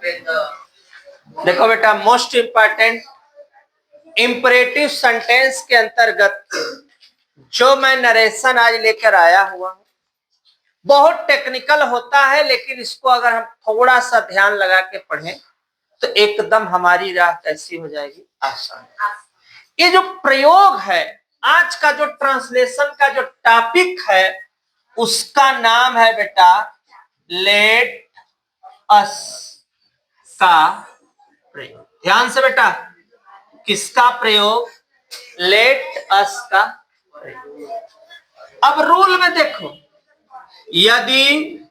देखो बेटा, most important imperative sentence के अंतर्गत जो मैं नरेशन आज लेकर आया हुआ हूं, बहुत टेक्निकल होता है, लेकिन इसको अगर हम थोड़ा सा ध्यान लगा के पढ़ें तो एकदम हमारी राह कैसी हो जाएगी, आसान। ये जो प्रयोग है, आज का जो ट्रांसलेशन का जो टॉपिक है, उसका नाम है बेटा लेट अस का प्रयोग। ध्यान से बेटा, किसका प्रयोग? लेट अस का प्रयोग। अब रूल में देखो, यदि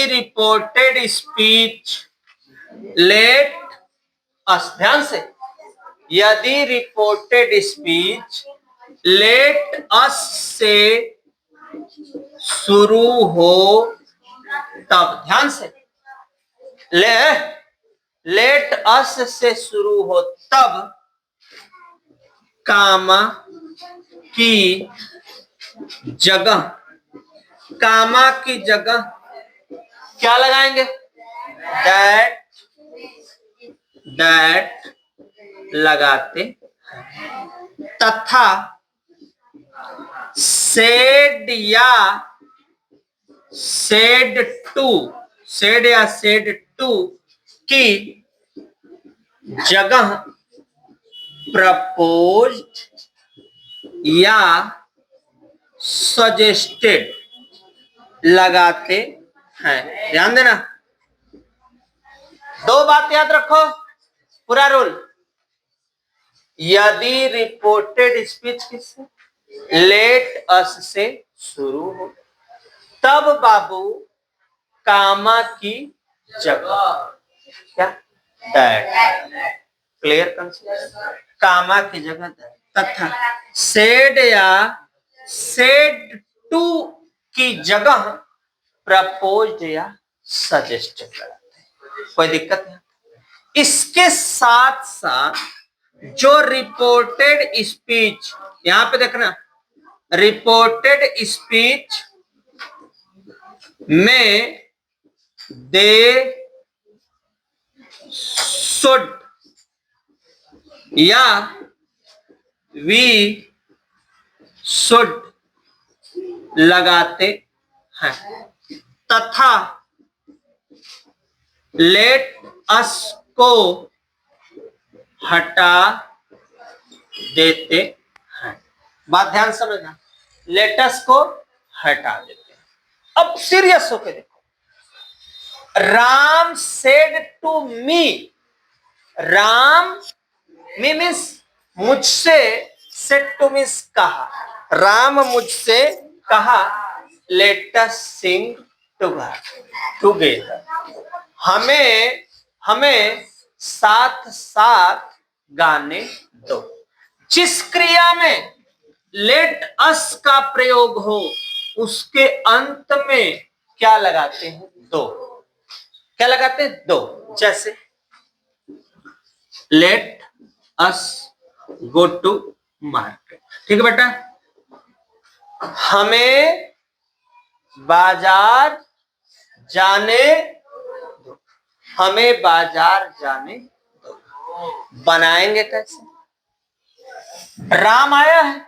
रिपोर्टेड स्पीच लेट अस, ध्यान से, यदि रिपोर्टेड स्पीच लेट अस से शुरू हो तब, ध्यान से, लेट अस से शुरू हो तब, कामा की जगह, कामा की जगह क्या लगाएंगे? दैट लगाते तथा सेड या सेड टू की जगह प्रपोज्ड या सजेस्टेड लगाते हैं। ध्यान देना, दो बात याद रखो, पूरा रूल। यदि रिपोर्टेड स्पीच किससे? लेट अस से शुरू हो तब बाबू कामा की जगह क्या? दैट। Clear concept? कामा की जगह दैट तथा सेड या सेड टू की जगह प्रपोज्ड या सजेस्टेड लगाते हैं। कोई दिक्कत नहीं। इसके साथ साथ जो रिपोर्टेड स्पीच, यहां पे देखना, रिपोर्टेड स्पीच में दे शुड या वी शुड लगाते हैं तथा लेट अस को हटा देते हैं। बात ध्यान समझना, लेट अस को हटा देते हैं। अब सीरियस होके देखो, Ram said to me, Ram me means मुझसे, सेड टू मीन्स कहा, राम मुझसे कहा, लेट अस सिंग टुगेदर, हमें साथ साथ गाने दो। जिस क्रिया में लेट अस का प्रयोग हो उसके अंत में क्या लगाते हैं? दो। क्या लगाते हैं? दो। जैसे let us go to market, ठीक है बेटा, हमें बाजार जाने दो, हमें बाजार जाने दो। बनाएंगे कैसे? राम आया है,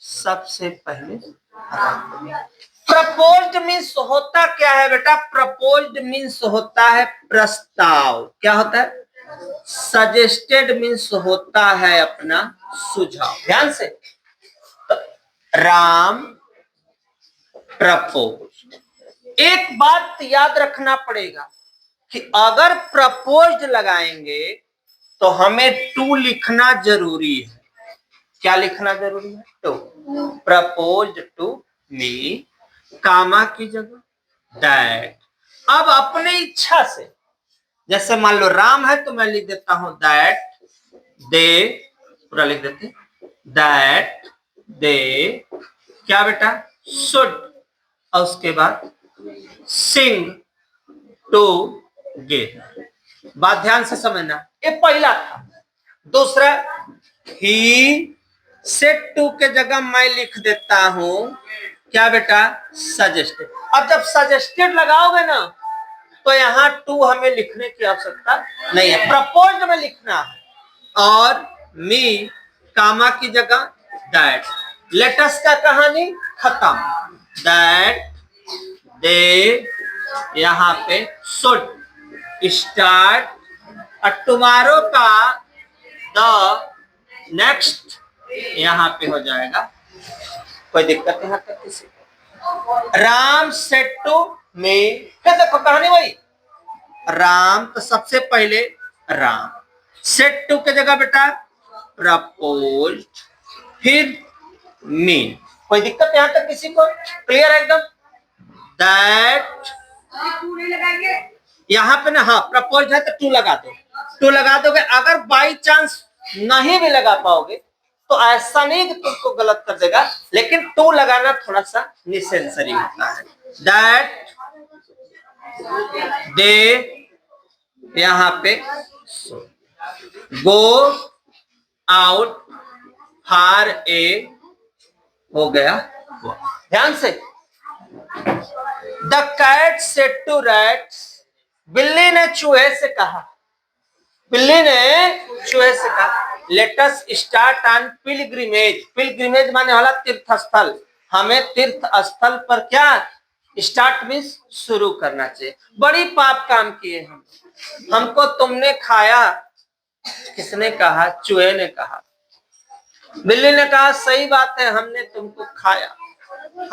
सबसे पहले प्रपोज्ड मीन्स होता क्या है बेटा? प्रपोज्ड मीन्स होता है प्रस्ताव। क्या होता है? सजेस्टेड मीन्स होता है अपना सुझाव। ध्यान से, राम प्रपोज। एक बात याद रखना पड़ेगा कि अगर प्रपोज्ड लगाएंगे तो हमें टू लिखना जरूरी है। क्या लिखना जरूरी है? टू। प्रपोज्ड टू मी, कामा की जगह दैट। अब अपनी इच्छा से, जैसे मान लो राम है तो मैं लिख देता हूं दैट दे, पूरा लिख देते, दैट दे क्या बेटा? शुड, और उसके बाद सिंग टुगेदर। बात ध्यान से समझना, ये पहला था। दूसरा, ही सेड टू के जगह मैं लिख देता हूं क्या बेटा, सजेस्टेड। अब जब सजेस्टेड लगाओगे ना तो यहाँ टू हमें लिखने की आवश्यकता नहीं है, प्रपोज्ड में लिखना है। और मी कामा की जगह दैट। लेटस का कहानी खत्म। दैट दे यहाँ पे शुड स्टार्ट। टुमारो का द नेक्स्ट यहाँ पे हो जाएगा। कोई दिक्कत यहाँ तक किसी को? राम सेड टू मी, क्या देखो कहानी वही। राम तो सबसे पहले राम, सेड टू के जगह बेटा प्रपोज, फिर मी। कोई दिक्कत यहाँ तक किसी को? क्लियर है एकदम? दैट यहाँ पे ना, हाँ प्रपोज है तो टू लगा दो। टू लगा दोगे, अगर बाई चांस नहीं भी लगा पाओगे तो ऐसा नहीं कि तुमको गलत कर देगा, लेकिन टू लगाना थोड़ा सा नेसेसरी होता है। दैट दे यहाँ पे गो आउट फॉर ए हो गया। ध्यान से, the cat said to rat, बिल्ली ने चूहे से कहा, बिल्ली ने चूहे से कहा let us start on pilgrimage. Pilgrimage माने वाला तीर्थ स्थल, हमें तीर्थ स्थल पर क्या स्टार्ट मीन्स शुरू करना चाहिए। बड़ी पाप काम किए हम, हमको तुमने खाया। किसने कहा? चूहे ने कहा। बिल्ली ने कहा सही बात है, हमने तुमको खाया।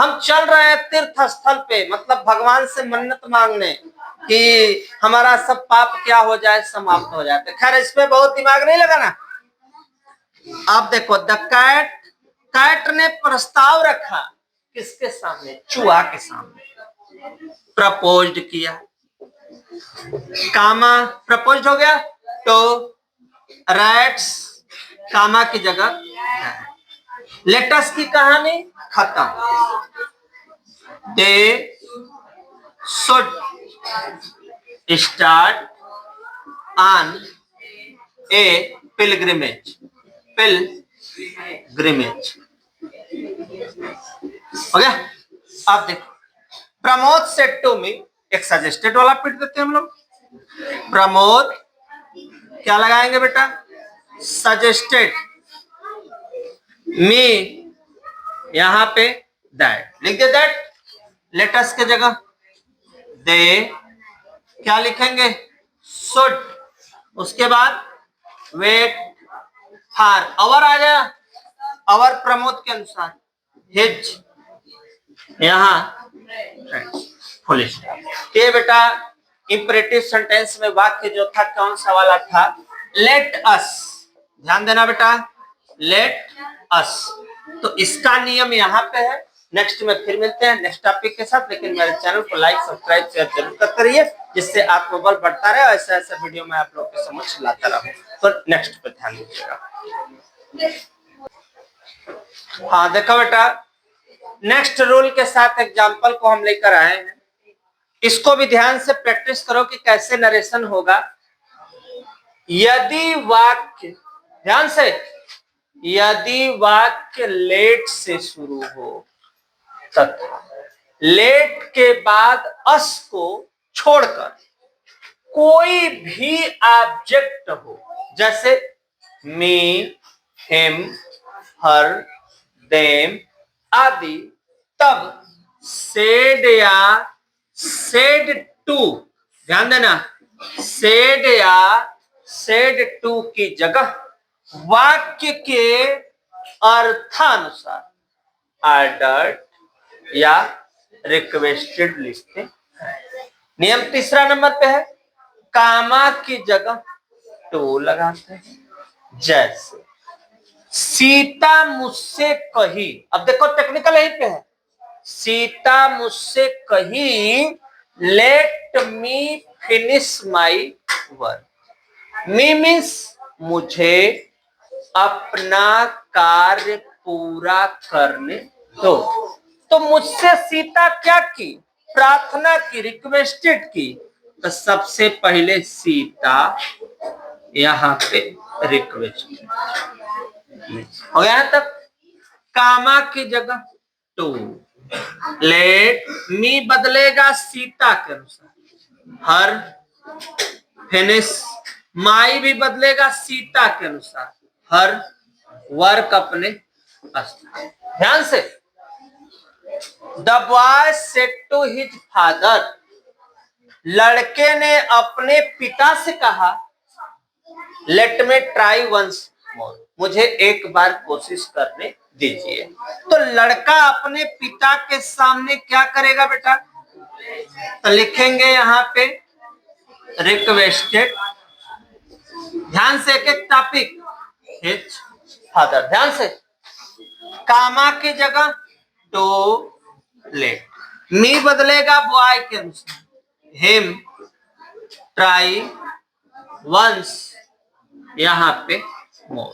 हम चल रहे हैं तीर्थ स्थल पे, मतलब भगवान से मन्नत मांगने कि हमारा सब पाप क्या हो जाए, समाप्त हो जाते। खैर इस पे बहुत दिमाग नहीं लगाना। आप देखो, द कैट, कैट ने प्रस्ताव रखा किसके सामने? चूहा के सामने। प्रपोज्ड किया, कामा प्रपोज्ड हो गया, तो रैट्स कामा की जगह लेटस की कहानी खत्म। They should start on A pilgrimage, pilgrimage हो गया। आप देखो, प्रमोद सेड टू मी, एक सजेस्टेड वाला पिट देते हैं हम लोग। प्रमोद क्या लगाएंगे बेटा? सजेस्टेड। मी यहां पे दैट लिख दे, दैट लेटस के जगह। दे क्या लिखेंगे? शुड। उसके बाद वेट फॉर, अवर आ गया, अवर प्रमोद के अनुसार। हिज यहां फुल स्टॉप। ये बेटा इंपरेटिव सेंटेंस में वाक्य जो था कौन सा वाला था? Let us. ध्यान देना बेटा, लेट अस। तो इसका नियम यहाँ पे है। नेक्स्ट में फिर मिलते हैं नेक्स्ट टॉपिक के साथ, लेकिन मेरे चैनल को लाइक सब्सक्राइब शेयर जरूर करते रहिए, जिससे आत्मबल बढ़ता रहे और ऐसे ऐसे वीडियो मैं आप लोग के समक्ष लाता रहूं। तो नेक्स्ट पे ध्यान दीजिएगा। हाँ देखो बेटा, नेक्स्ट रूल के साथ एग्जाम्पल को हम लेकर आए हैं। इसको भी ध्यान से प्रैक्टिस करो कि कैसे नरेशन होगा। यदि वाक्य, ध्यान से, यदि वाक्य लेट से शुरू हो तथा लेट के बाद अस को छोड़कर कोई भी ऑब्जेक्ट हो, जैसे मी, हिम, हर, देम आदि, तब सेड या सेड टू, ध्यान देना, सेड या सेड टू की जगह वाक्य के अर्थानुसार ऑर्डर्ड या रिक्वेस्टेड लिखते हैं। नियम तीसरा नंबर पे है, कामा की जगह टू लगाते हैं। जैसे सीता मुझसे कही, अब देखो टेक्निकल यहीं पे है। सीता मुझसे कही let me finish my work. Me means मुझे अपना कार्य पूरा करने दो। तो मुझसे सीता क्या की? प्रार्थना की, रिक्वेस्टेड की। तो सबसे पहले सीता यहाँ पे रिक्वेस्ट हो गया तक। कामा की जगह टू, लेट मी बदलेगा सीता के अनुसार, हर फिनिश, माई भी बदलेगा सीता के अनुसार, हर वर्क अपने स्थान। ध्यान से, the boy said to his father, लड़के ने अपने पिता से कहा, let me try once more, मुझे एक बार कोशिश करने दीजिए। तो लड़का अपने पिता के सामने क्या करेगा बेटा? तो लिखेंगे यहां पे रिक्वेस्टेड, ध्यान से, एक एक टॉपिक, हिज फादर, ध्यान से, कामा की जगह टू लेट, मी बदलेगा बॉय के अनुसार, हिम ट्राई वंस, यहां पे more.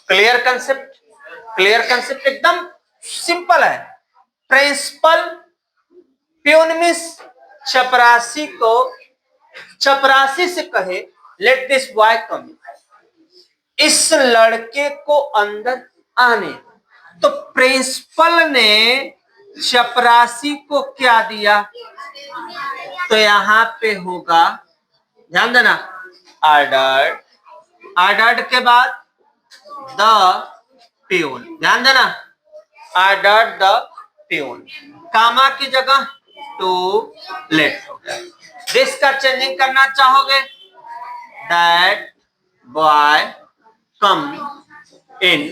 Clear concept? Clear concept, एकदम सिंपल है। प्रिंसिपल प्यूनमिस चपरासी को, चपरासी से कहे लेट दिस बॉय कम, इस लड़के को अंदर आने। तो प्रिंसिपल ने चपरासी को क्या दिया? तो यहां पे होगा, ध्यान देना, ऑर्डर्ड, ऑर्डर्ड के बाद द प्यून, ध्यान देना, ऑर्डर्ड द प्यून, कामा की जगह टू लेट हो गया। दिस का चेंजिंग करना चाहोगे, दैट बॉय कम इन।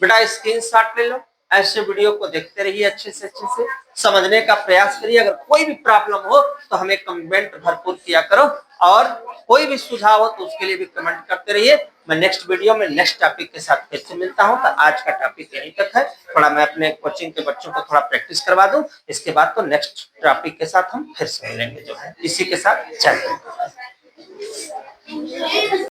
बेटा स्क्रीनशॉट ले लो, ऐसे वीडियो को देखते रहिए, अच्छे से समझने का प्रयास करिए। अगर कोई भी प्रॉब्लम हो तो हमें कमेंट भरपूर किया करो, और कोई भी सुझाव हो तो उसके लिए भी कमेंट करते रहिए। मैं नेक्स्ट वीडियो में नेक्स्ट टॉपिक के साथ फिर से मिलता हूं। तो आज का टॉपिक यहीं तक है, थोड़ा मैं अपने कोचिंग के बच्चों को थोड़ा प्रैक्टिस करवा दूं, इसके बाद तो नेक्स्ट टॉपिक के साथ हम फिर से मिलेंगे, जो है इसी के साथ चलते हैं।